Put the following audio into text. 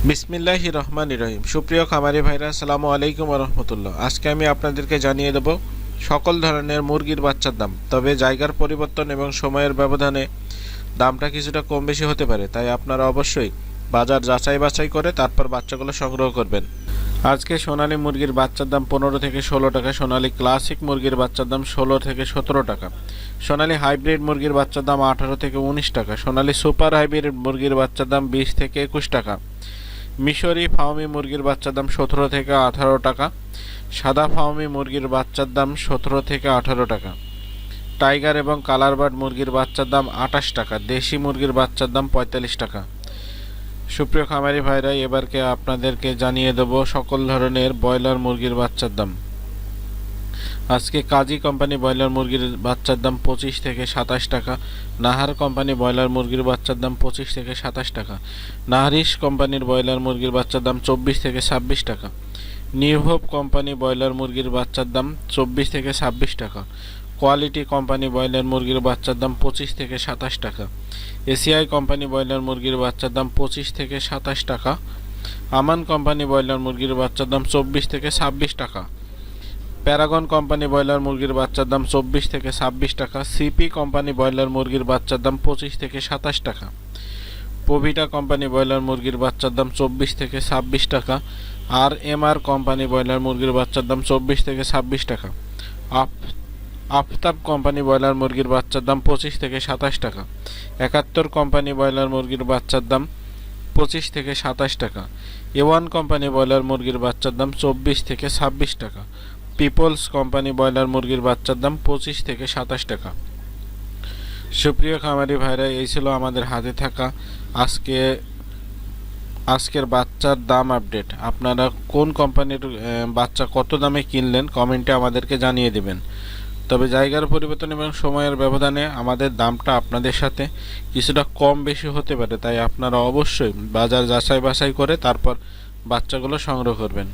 বিসমিল্লাহির রহমানির রহিম। সুপ্রিয় খামারি ভাইরা, আসসালামু আলাইকুম রহমতুল্লাহ। আজকে আমি আপনাদেরকে জানিয়ে দেব সকল ধরনের মুরগির বাচ্চার দাম। তবে জায়গার পরিবর্তন এবং সময়ের ব্যবধানে দামটা কিছুটা কম বেশি হতে পারে, তাই আপনারা অবশ্যই বাজার যাচাই বাছাই করে তারপর বাচ্চাগুলো সংগ্রহ করবেন। আজকে সোনালী মুরগির বাচ্চার দাম 15 থেকে 16 টাকা, সোনালী ক্লাসিক মুরগির বাচ্চার দাম 16 থেকে 17 টাকা, সোনালী হাইব্রিড মুরগির বাচ্চার দাম 18 থেকে 19 টাকা, সোনালী সুপার হাইব্রিড মুরগির বাচ্চার দাম 20 থেকে 21 টাকা, মিশরি ফাউমি মুরগির বাচ্চার দাম 17 থেকে 18 টাকা, সাদা ফাউমি মুরগির বাচ্চার দাম 17 থেকে 18 টাকা, টাইগার এবং কালারবার্ড মুরগির বাচ্চার দাম 28 টাকা, দেশি মুরগির বাচ্চার দাম 45 টাকা। সুপ্রিয় খামারি ভাইরা, এবারকে আপনাদেরকে জানিয়ে দেব সকল ধরনের ব্রয়লার মুরগির বাচ্চার দাম। আজকে কাজী কোম্পানি ব্রয়লার মুরগির বাচ্চার দাম 25 থেকে 27 টাকা, নাহার কোম্পানি ব্রয়লার মুরগির বাচ্চার দাম 25 থেকে 27 টাকা, নাহারিশ কোম্পানির ব্রয়লার মুরগির বাচ্চার দাম 24 থেকে 26 টাকা, নিউ হোপ কোম্পানি ব্রয়লার মুরগির বাচ্চার দাম 24 থেকে 26 টাকা, কোয়ালিটি কোম্পানি ব্রয়লার মুরগির বাচ্চার দাম 25 থেকে 27 টাকা, এসিআই কোম্পানি ব্রয়লার মুরগির বাচ্চার দাম 25 থেকে 27 টাকা, আমান কোম্পানি ব্রয়লার মুরগির বাচ্চার দাম 24 থেকে 26 টাকা, প্যারাগন কোম্পানি ব্রয়লার মুরগির বাচ্চার দাম 24 থেকে 26 টাকা, সিপি কোম্পানি ব্রয়লার মুরগির বাচ্চার দাম 25 থেকে 27 টাকা, পোভিটা কোম্পানি ব্রয়লার মুরগির বাচ্চার দাম 24 থেকে 26 টাকা, আর এমআর কোম্পানি ব্রয়লার মুরগির বাচ্চার দাম 24 থেকে 26 টাকা, আফতাব কোম্পানি ব্রয়লার মুরগির বাচ্চার দাম 25 থেকে 27 টাকা, 71 কোম্পানি ব্রয়লার মুরগির বাচ্চার দাম 25 থেকে 27 টাকা, এওয়ান কোম্পানি ব্রয়লার মুরগির বাচ্চার দাম 24 থেকে 26 টাকা, পিপলস কোম্পানি ব্রয়লার মুরগির বাচ্চার দাম 25 থেকে 27 টাকা। সুপ্রিয় খামারি ভাইরা, এই ছিল আমাদের হাতে থাকা আজকের বাচ্চার দাম আপডেট। আপনারা কোন কোম্পানির বাচ্চা কত দামে কিনলেন কমেন্টে আমাদেরকে জানিয়ে দেবেন। তবে জায়গার পরিবর্তন এবং সময়ের ব্যবধানে আমাদের দামটা আপনাদের সাথে কিছুটা কম বেশি হতে পারে, তাই আপনারা অবশ্যই বাজার যাচাই বাছাই করে তারপর বাচ্চাগুলো সংগ্রহ করবেন।